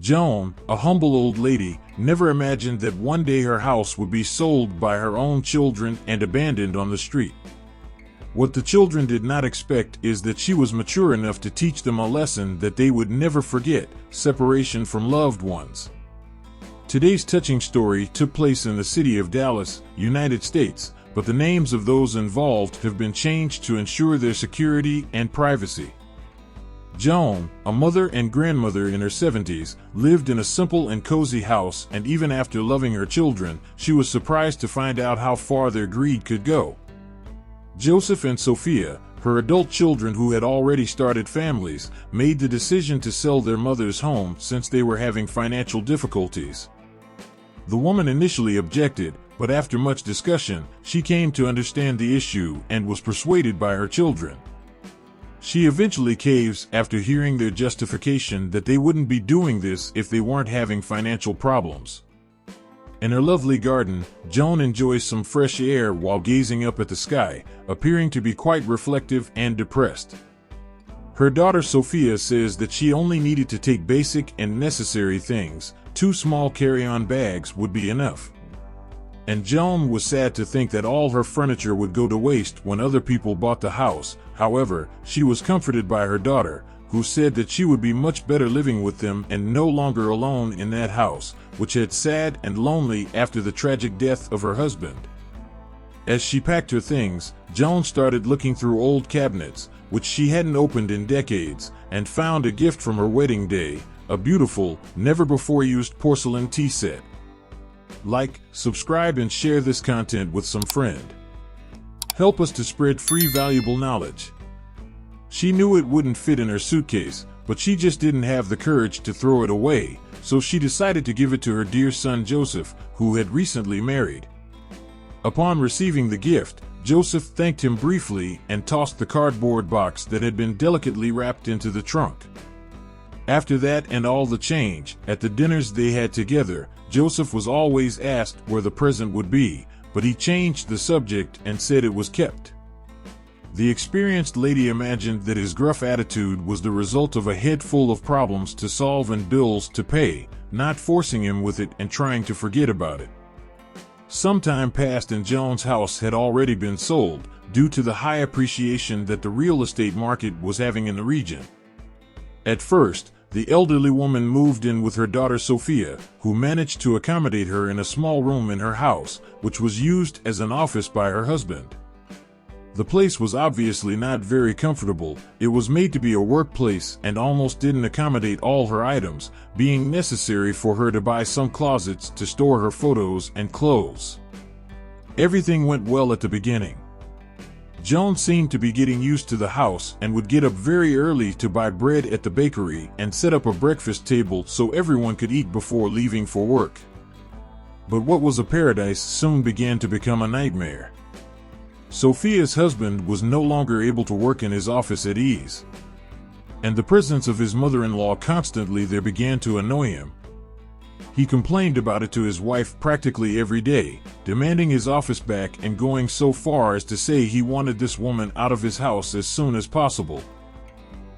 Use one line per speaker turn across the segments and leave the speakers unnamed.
Joan, a humble old lady, never imagined that one day her house would be sold by her own children and abandoned on the street. What the children did not expect is that she was mature enough to teach them a lesson that they would never forget: separation from loved ones. Today's touching story took place in the city of Dallas, United States, but the names of those involved have been changed to ensure their security and privacy. Joan, a mother and grandmother in her 70s, lived in a simple and cozy house, and even after loving her children, she was surprised to find out how far their greed could go. Joseph and Sophia, her adult children who had already started families, made the decision to sell their mother's home since they were having financial difficulties. The woman initially objected, but after much discussion, she came to understand the issue and was persuaded by her children. She eventually caves after hearing their justification that they wouldn't be doing this if they weren't having financial problems. In her lovely garden, Joan enjoys some fresh air while gazing up at the sky, appearing to be quite reflective and depressed. Her daughter Sophia says that she only needed to take basic and necessary things. 2 small carry-on bags would be enough. And Joan was sad to think that all her furniture would go to waste when other people bought the house. However, she was comforted by her daughter, who said that she would be much better living with them and no longer alone in that house, which had sad and lonely after the tragic death of her husband. As she packed her things, Joan started looking through old cabinets, which she hadn't opened in decades, and found a gift from her wedding day: a beautiful, never-before-used porcelain tea set. Like, subscribe, and share this content with some friend. Help us to spread free valuable knowledge. She knew it wouldn't fit in her suitcase, but she just didn't have the courage to throw it away, so she decided to give it to her dear son Joseph, who had recently married. Upon receiving the gift, Joseph thanked him briefly and tossed the cardboard box that had been delicately wrapped into the trunk. After that and all the change, at the dinners they had together, Joseph was always asked where the present would be, but he changed the subject and said it was kept. The experienced lady imagined that his gruff attitude was the result of a head full of problems to solve and bills to pay, not forcing him with it and trying to forget about it. Some time passed and Joan's house had already been sold, due to the high appreciation that the real estate market was having in the region. At first, the elderly woman moved in with her daughter Sophia, who managed to accommodate her in a small room in her house, which was used as an office by her husband. The place was obviously not very comfortable. It was made to be a workplace and almost didn't accommodate all her items, being necessary for her to buy some closets to store her photos and clothes. Everything went well at the beginning. Joan seemed to be getting used to the house and would get up very early to buy bread at the bakery and set up a breakfast table so everyone could eat before leaving for work. But what was a paradise soon began to become a nightmare. Sophia's husband was no longer able to work in his office at ease, and the presence of his mother-in-law constantly there began to annoy him. He complained about it to his wife practically every day, demanding his office back and going so far as to say he wanted this woman out of his house as soon as possible.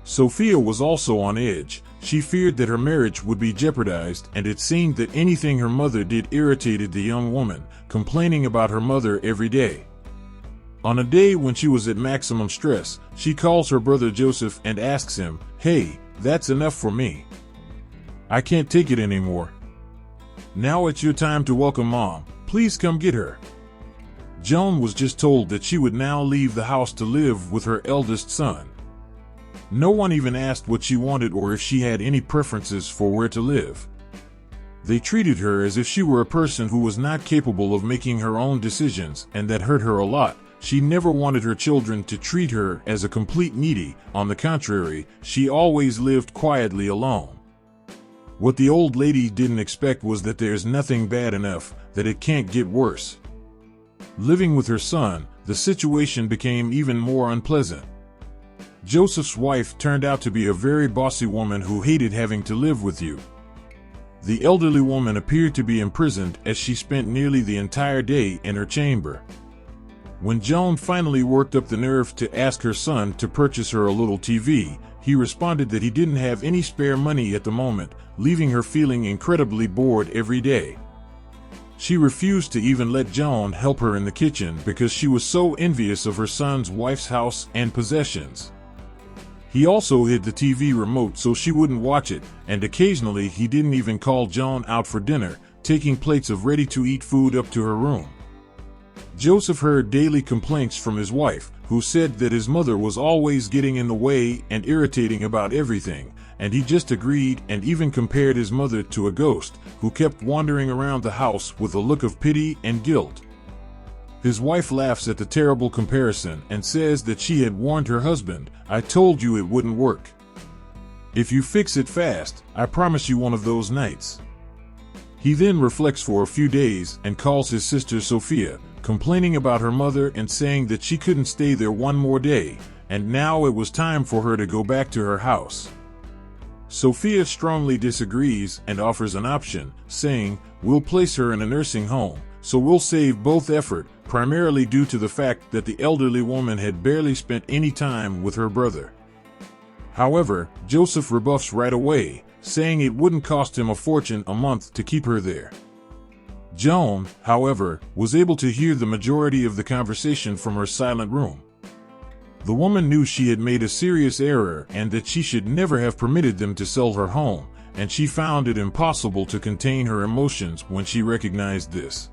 Sophia was also on edge. She feared that her marriage would be jeopardized, and it seemed that anything her mother did irritated the young woman, complaining about her mother every day. On a day when she was at maximum stress, she calls her brother Joseph and asks him, "Hey, that's enough for me. I can't take it anymore. Now it's your time to welcome Mom. Please come get her." Joan was just told that she would now leave the house to live with her eldest son. No one even asked what she wanted or if she had any preferences for where to live. They treated her as if she were a person who was not capable of making her own decisions, and that hurt her a lot. She never wanted her children to treat her as a complete needy. On the contrary, she always lived quietly alone. What the old lady didn't expect was that there's nothing bad enough, that it can't get worse. Living with her son, the situation became even more unpleasant. Joseph's wife turned out to be a very bossy woman who hated having to live with you. The elderly woman appeared to be imprisoned as she spent nearly the entire day in her chamber. When Joan finally worked up the nerve to ask her son to purchase her a little TV, he responded that he didn't have any spare money at the moment, leaving her feeling incredibly bored every day. She refused to even let Joan help her in the kitchen because she was so envious of her son's wife's house and possessions. He also hid the TV remote so she wouldn't watch it, and occasionally he didn't even call Joan out for dinner, taking plates of ready-to-eat food up to her room. Joseph heard daily complaints from his wife, who said that his mother was always getting in the way and irritating about everything, and he just agreed and even compared his mother to a ghost who kept wandering around the house with a look of pity and guilt. His wife laughs at the terrible comparison and says that she had warned her husband, "I told you it wouldn't work. If you fix it fast, I promise you one of those nights." He then reflects for a few days and calls his sister Sophia, complaining about her mother and saying that she couldn't stay there one more day, and now it was time for her to go back to her house. Sophia strongly disagrees and offers an option, saying, "We'll place her in a nursing home, so we'll save both effort," primarily due to the fact that the elderly woman had barely spent any time with her brother. However, Joseph rebuffs right away, saying it wouldn't cost him a fortune a month to keep her there. Joan, however, was able to hear the majority of the conversation from her silent room. The woman knew she had made a serious error and that she should never have permitted them to sell her home, and she found it impossible to contain her emotions when she recognized this.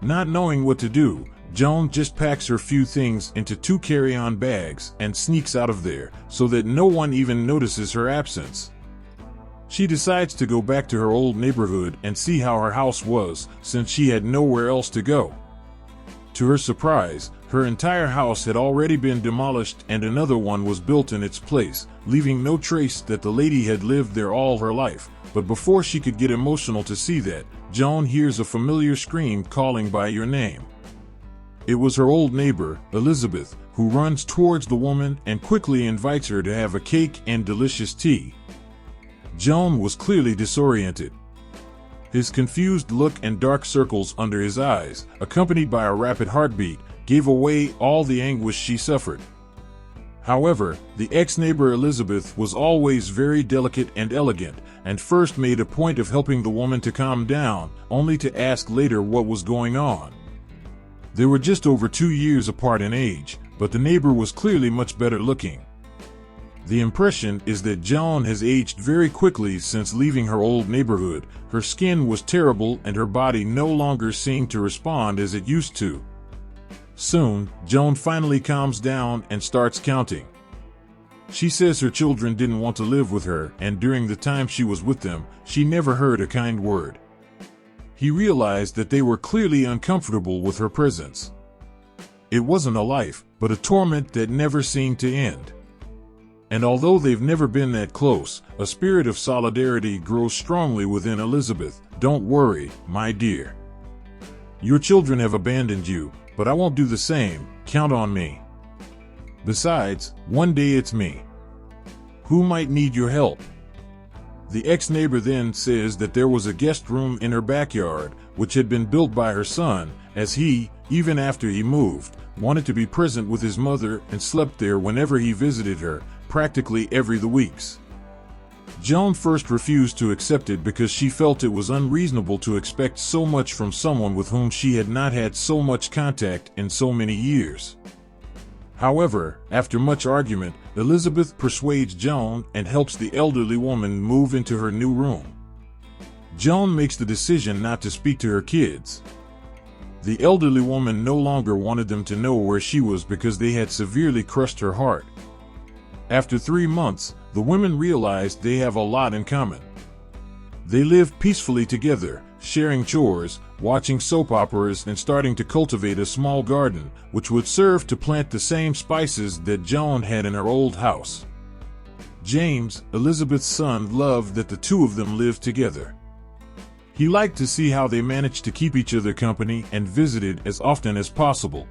Not knowing what to do, Joan just packs her few things into 2 carry-on bags and sneaks out of there so that no one even notices her absence. She decides to go back to her old neighborhood and see how her house was, since she had nowhere else to go. To her surprise, her entire house had already been demolished and another one was built in its place, leaving no trace that the lady had lived there all her life. But before she could get emotional to see that, Joan hears a familiar scream calling by your name. It was her old neighbor, Elizabeth, who runs towards the woman and quickly invites her to have a cake and delicious tea. Joan was clearly disoriented. His confused look and dark circles under his eyes, accompanied by a rapid heartbeat, gave away all the anguish she suffered. However, the ex-neighbor Elizabeth was always very delicate and elegant, and first made a point of helping the woman to calm down, only to ask later what was going on. They were just over 2 years apart in age, but the neighbor was clearly much better looking. The impression is that Joan has aged very quickly since leaving her old neighborhood. Her skin was terrible and her body no longer seemed to respond as it used to. Soon, Joan finally calms down and starts counting. She says her children didn't want to live with her, and during the time she was with them, she never heard a kind word. He realized that they were clearly uncomfortable with her presence. It wasn't a life, but a torment that never seemed to end. And although they've never been that close, a spirit of solidarity grows strongly within Elizabeth. "Don't worry, my dear. Your children have abandoned you, but I won't do the same, count on me. Besides, one day it's me who might need your help." The ex-neighbor then says that there was a guest room in her backyard, which had been built by her son, as he, even after he moved, wanted to be present with his mother and slept there whenever he visited her, practically every 2 weeks. Joan first refused to accept it because she felt it was unreasonable to expect so much from someone with whom she had not had so much contact in so many years. However, after much argument, Elizabeth persuades Joan and helps the elderly woman move into her new room. Joan makes the decision not to speak to her kids. The elderly woman no longer wanted them to know where she was because they had severely crushed her heart. After 3 months, the women realized they have a lot in common. They live peacefully together, sharing chores, watching soap operas, and starting to cultivate a small garden, which would serve to plant the same spices that Joan had in her old house. James, Elizabeth's son, loved that the two of them lived together. He liked to see how they managed to keep each other company and visited as often as possible.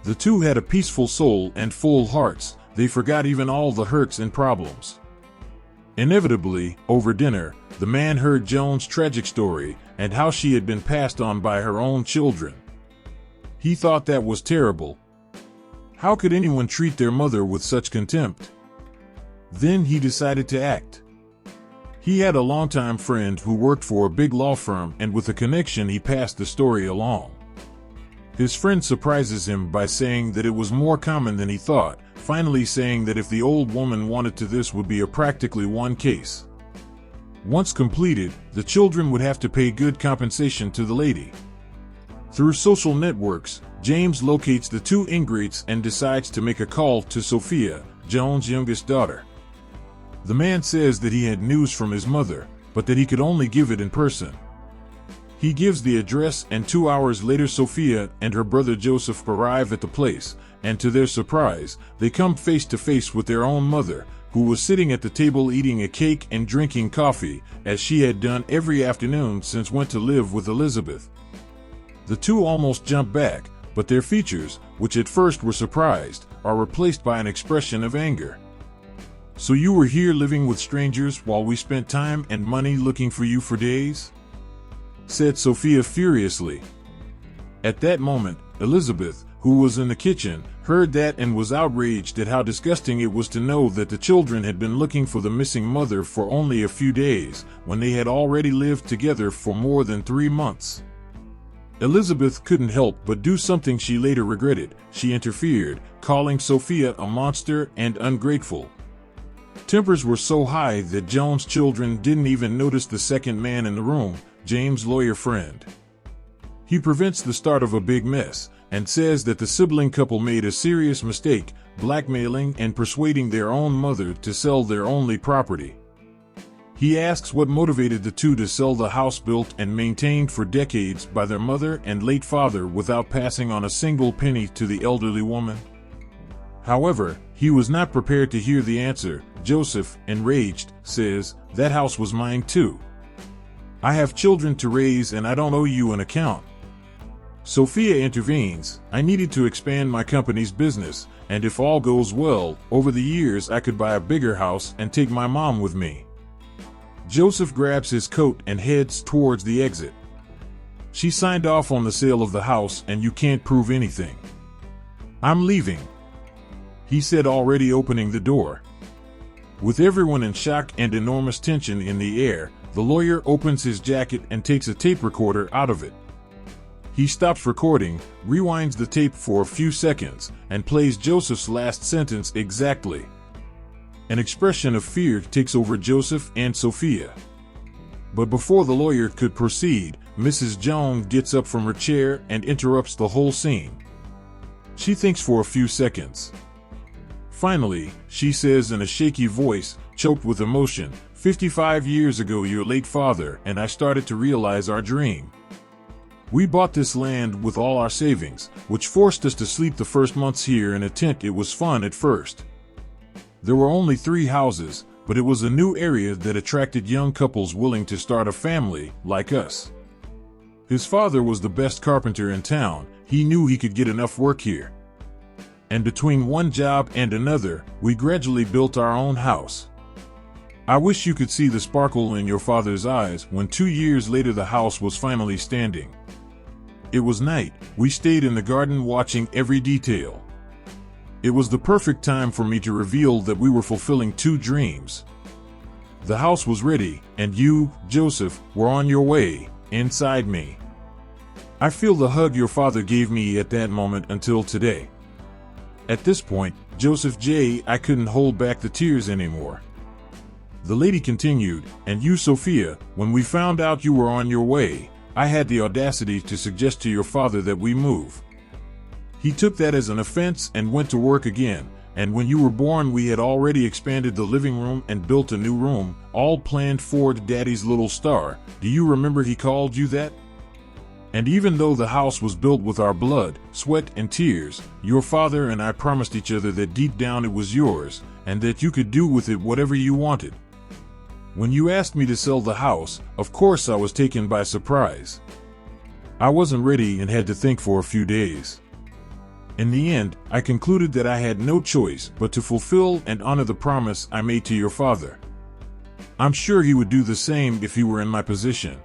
The two had a peaceful soul and full hearts. They forgot even all the hurts and problems. Inevitably, over dinner, the man heard Joan's tragic story and how she had been passed on by her own children. He thought that was terrible. How could anyone treat their mother with such contempt? Then he decided to act. He had a longtime friend who worked for a big law firm, and with a connection he passed the story along. His friend surprises him by saying that it was more common than he thought, finally saying that if the old woman wanted to, this would be a practically one case. Once completed, the children would have to pay good compensation to the lady. Through social networks, James locates the two ingrates and decides to make a call to Sophia, Joan's youngest daughter. The man says that he had news from his mother, but that he could only give it in person. He gives the address, and 2 hours later Sophia and her brother Joseph arrive at the place, and to their surprise, they come face to face with their own mother, who was sitting at the table eating a cake and drinking coffee, as she had done every afternoon since went to live with Elizabeth. The two almost jump back, but their features, which at first were surprised, are replaced by an expression of anger. "So you were here living with strangers while we spent time and money looking for you for days?" said Sophia furiously. At that moment, Elizabeth, who was in the kitchen, heard that and was outraged at how disgusting it was to know that the children had been looking for the missing mother for only a few days, when they had already lived together for more than 3 months. Elizabeth couldn't help but do something she later regretted. She interfered, calling Sophia a monster and ungrateful. Tempers were so high that Joan's children didn't even notice the second man in the room, James' lawyer friend. He prevents the start of a big mess, and says that the sibling couple made a serious mistake, blackmailing and persuading their own mother to sell their only property. He asks what motivated the two to sell the house built and maintained for decades by their mother and late father without passing on a single penny to the elderly woman. However, he was not prepared to hear the answer. Joseph, enraged, says, "That house was mine too. I have children to raise and I don't owe you an account." Sophia intervenes. "I needed to expand my company's business, and if all goes well, over the years I could buy a bigger house and take my mom with me." Joseph grabs his coat and heads towards the exit. "She signed off on the sale of the house and you can't prove anything. I'm leaving," he said, already opening the door. With everyone in shock and enormous tension in the air, the lawyer opens his jacket and takes a tape recorder out of it. He stops recording, rewinds the tape for a few seconds, and plays Joseph's last sentence exactly. An expression of fear takes over Joseph and Sophia. But before the lawyer could proceed, Mrs. Joan gets up from her chair and interrupts the whole scene. She thinks for a few seconds. Finally, she says in a shaky voice, choked with emotion, 55 years ago your late father and I started to realize our dream. We bought this land with all our savings, which forced us to sleep the first months here in a tent. It was fun at first. There were only 3 houses, but it was a new area that attracted young couples willing to start a family, like us. His father was the best carpenter in town. He knew he could get enough work here. And between one job and another, we gradually built our own house. I wish you could see the sparkle in your father's eyes when 2 years later the house was finally standing. It was night. We stayed in the garden watching every detail. It was the perfect time for me to reveal that we were fulfilling 2 dreams. The house was ready, and you, Joseph, were on your way, inside me. I feel the hug your father gave me at that moment until today." At this point, Joseph J. I couldn't hold back the tears anymore. The lady continued, "And you, Sophia, when we found out you were on your way, I had the audacity to suggest to your father that we move. He took that as an offense and went to work again, and when you were born we had already expanded the living room and built a new room, all planned for Daddy's little star. Do you remember he called you that? And even though the house was built with our blood, sweat, and tears, your father and I promised each other that deep down it was yours, and that you could do with it whatever you wanted. When you asked me to sell the house, of course I was taken by surprise. I wasn't ready and had to think for a few days. In the end, I concluded that I had no choice but to fulfill and honor the promise I made to your father. I'm sure he would do the same if he were in my position.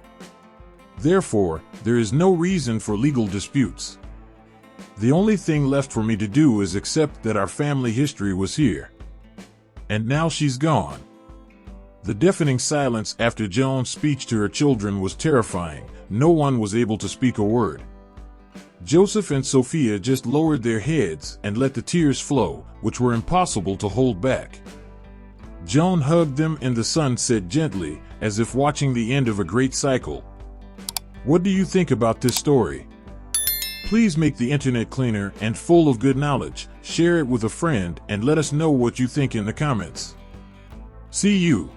Therefore, there is no reason for legal disputes. The only thing left for me to do is accept that our family history was here. And now she's gone." The deafening silence after Joan's speech to her children was terrifying. No one was able to speak a word. Joseph and Sophia just lowered their heads and let the tears flow, which were impossible to hold back. Joan hugged them and the son said gently, as if watching the end of a great cycle, "What do you think about this story? Please make the internet cleaner and full of good knowledge. Share it with a friend and let us know what you think in the comments. See you."